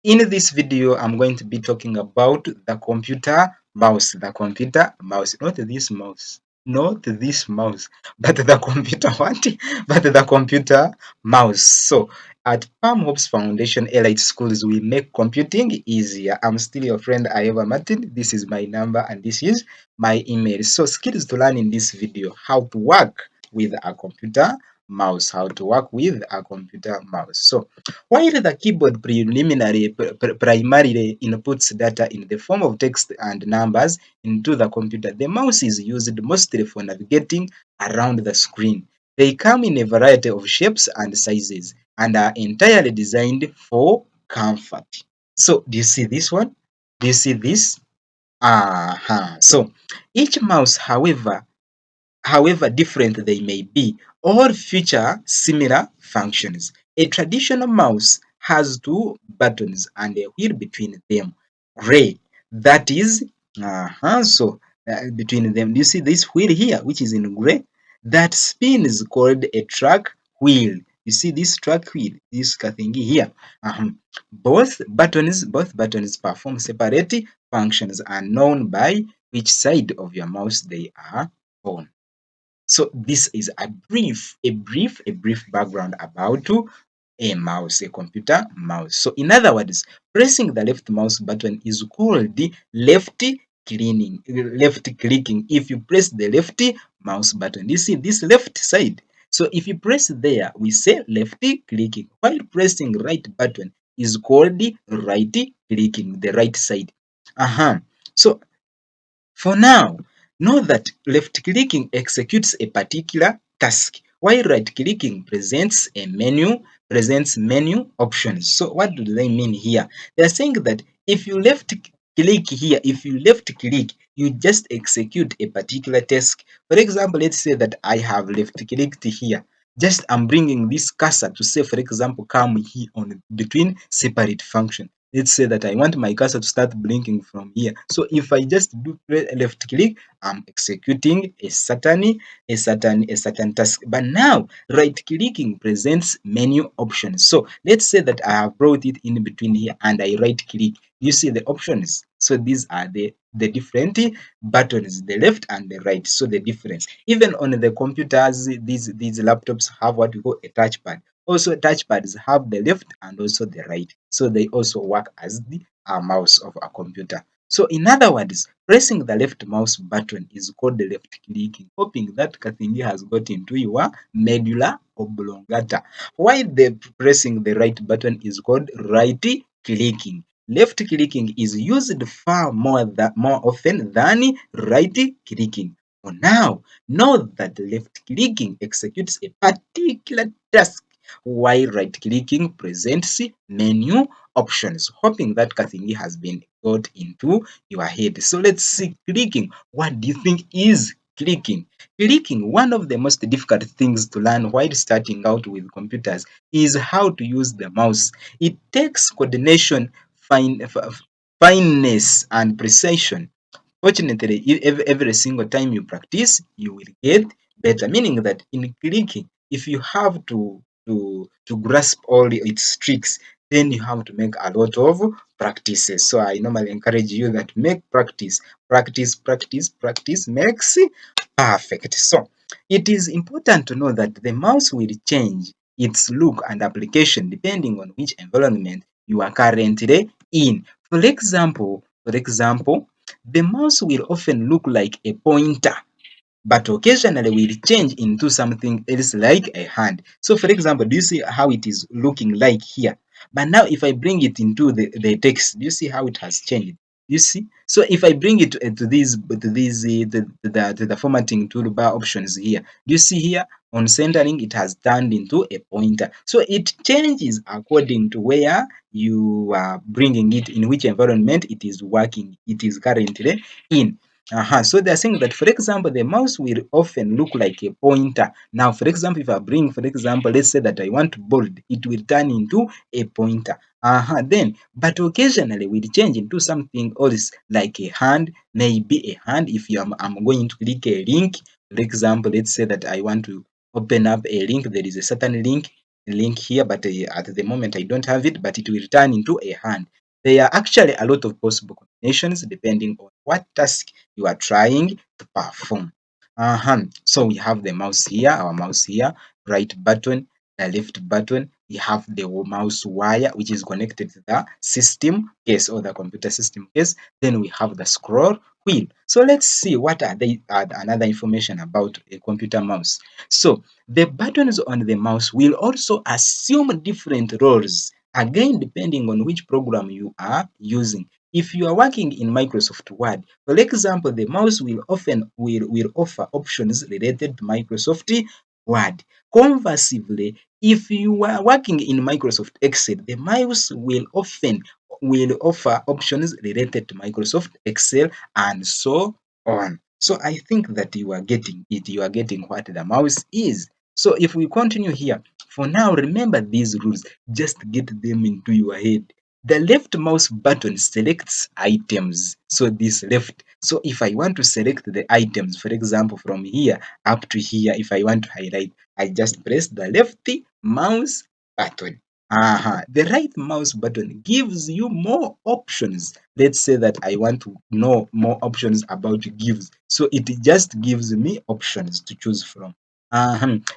In this video, I'm going to be talking about the computer mouse. The computer mouse, not this mouse, not this mouse, but the computer what? But the computer mouse. So at Palm Hopes Foundation Elite Schools, we make computing easier. I'm still your friend Ahebwa Martin. This is my number and this is my email. So skills to learn in this video: how to work with a computer mouse, how to work with a computer mouse. So while the keyboard primarily inputs data in the form of text and numbers into the computer, the mouse is used mostly for navigating around the screen. They come in a variety of shapes and sizes and are entirely designed for comfort. So, do you see this one? Do you see this? So, each mouse, however different they may be, all feature similar functions. A traditional mouse has two buttons and a wheel between them. Gray, that is, between them, you see this wheel here, which is in gray, that spin is called a track wheel. You see this track wheel, this thing here. Both buttons perform separate functions and known by which side of your mouse they are on. So this is a brief background about a mouse, a computer mouse. So in other words, pressing the left mouse button is called left clicking. If you press the left mouse button, you see this left side. So if you press there, we say left clicking. While pressing right button is called right clicking, the right side. So for now, know that left-clicking executes a particular task, while right-clicking presents menu options. So what do they mean here? They are saying that if you left-click here, you just execute a particular task. For example, let's say that I have left-clicked here. Just I'm bringing this cursor to say, for example, come here on between separate function. Let's say that I want my cursor to start blinking from here. So if I just do left click, I'm executing a certain task. But now right clicking presents menu options. So let's say that I have brought it in between here and I right click. You see the options. So these are the different buttons, the left and the right. So the difference. Even on the computers, these laptops have what we call a touchpad. Also, touchpads have the left and also the right. So they also work as the mouse of a computer. So in other words, pressing the left mouse button is called the left clicking, hoping that Kathingi has got into your medulla oblongata. While the pressing the right button is called right clicking. Left clicking is used far more often than right clicking. For now, know that left clicking executes a particular task while right clicking presents menu options, hoping that Kathingi has been got into your head. So let's see clicking. What do you think is clicking? Clicking, one of the most difficult things to learn while starting out with computers, is how to use the mouse. It takes coordination, fineness, and precision. Fortunately, every single time you practice, you will get better. Meaning that in clicking, if you have to grasp all its tricks, then you have to make a lot of practices. So I normally encourage you that make practice makes perfect. So it is important to know that the mouse will change its look and application depending on which environment you are currently in. For example, the mouse will often look like a pointer, but occasionally will change into something else like a hand. So for example, do you see how it is looking like here? But now if I bring it into the text, do you see how it has changed? You see? So if I bring it to the formatting toolbar options here, do you see here on centering it has turned into a pointer. So it changes according to where you are bringing it, in which environment it is working, it is currently in. So they're saying that, for example, the mouse will often look like a pointer. Now, for example, if I bring, for example, let's say that I want to bold, it will turn into a pointer. But occasionally will change into something else like a hand, maybe a hand. If I'm going to click a link, for example, let's say that I want to open up a link, there is a certain link. link here, but at the moment I don't have it, but it will turn into a hand. There are actually a lot of possible combinations depending on what task you are trying to perform. So we have the mouse here, our mouse here, right button, the left button. We have the mouse wire, which is connected to the system case or the computer system case. Then we have the scroll wheel. So let's see what are they add another information about a computer mouse. So the buttons on the mouse will also assume different roles, again depending on which program you are using. If you are working in Microsoft Word, for example, the mouse will often will offer options related to Microsoft Word. Conversely, if you are working in Microsoft Excel, the mouse will often will offer options related to Microsoft Excel and so on. So I think that you are getting it. You are getting what the mouse is. So if we continue here, for now, remember these rules. Just get them into your head. The left mouse button selects items. So this left. So if I want to select the items, for example, from here up to here, if I want to highlight, I just press the left mouse button. The right mouse button gives you more options. Let's say that I want to know more options about gives. So it just gives me options to choose from.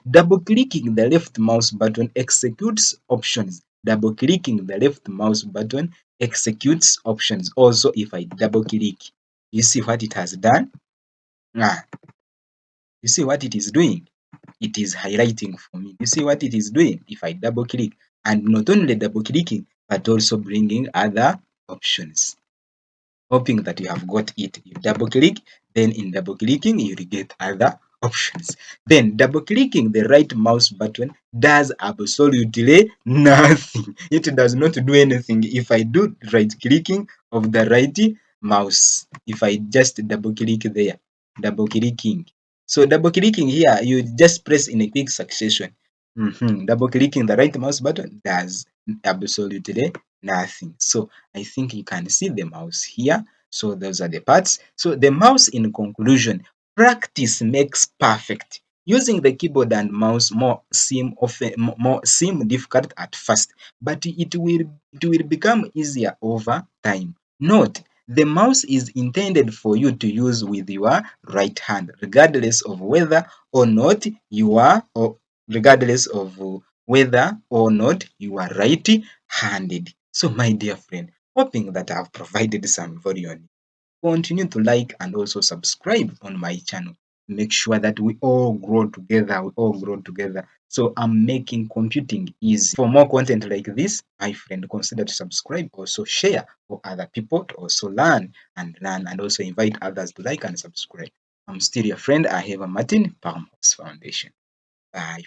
Double clicking the left mouse button executes options. Double clicking the left mouse button executes options. Also, if I double click, you see what it has done? Ah, you see what it is doing? It is highlighting for me. You see what it is doing? If I double click, and not only double clicking, but also bringing other options. Hoping that you have got it. You double click, then in double clicking, you will get other options. Then double clicking the right mouse button does absolutely nothing. It does not do anything. If I do right clicking of the right mouse, if I just double click there, double clicking. So double clicking here, you just press in a quick succession. Double clicking the right mouse button does absolutely nothing. So I think you can see the mouse here. So those are the parts. So the mouse, in conclusion, practice makes perfect. Using the keyboard and mouse more seem difficult at first, but it will become easier over time. Note, the mouse is intended for you to use with your right hand, regardless of whether or not you are or regardless of whether or not you are right-handed. So my dear friend, hoping that I've provided some value on you. Continue to like and also subscribe on my channel. Make sure that we all grow together. We all grow together. So I'm making computing easy. For more content like this, my friend, consider to subscribe, also share for other people to also learn and also invite others to like and subscribe. I'm still your friend, Ahebwa Martin, Palm House Foundation. Bye.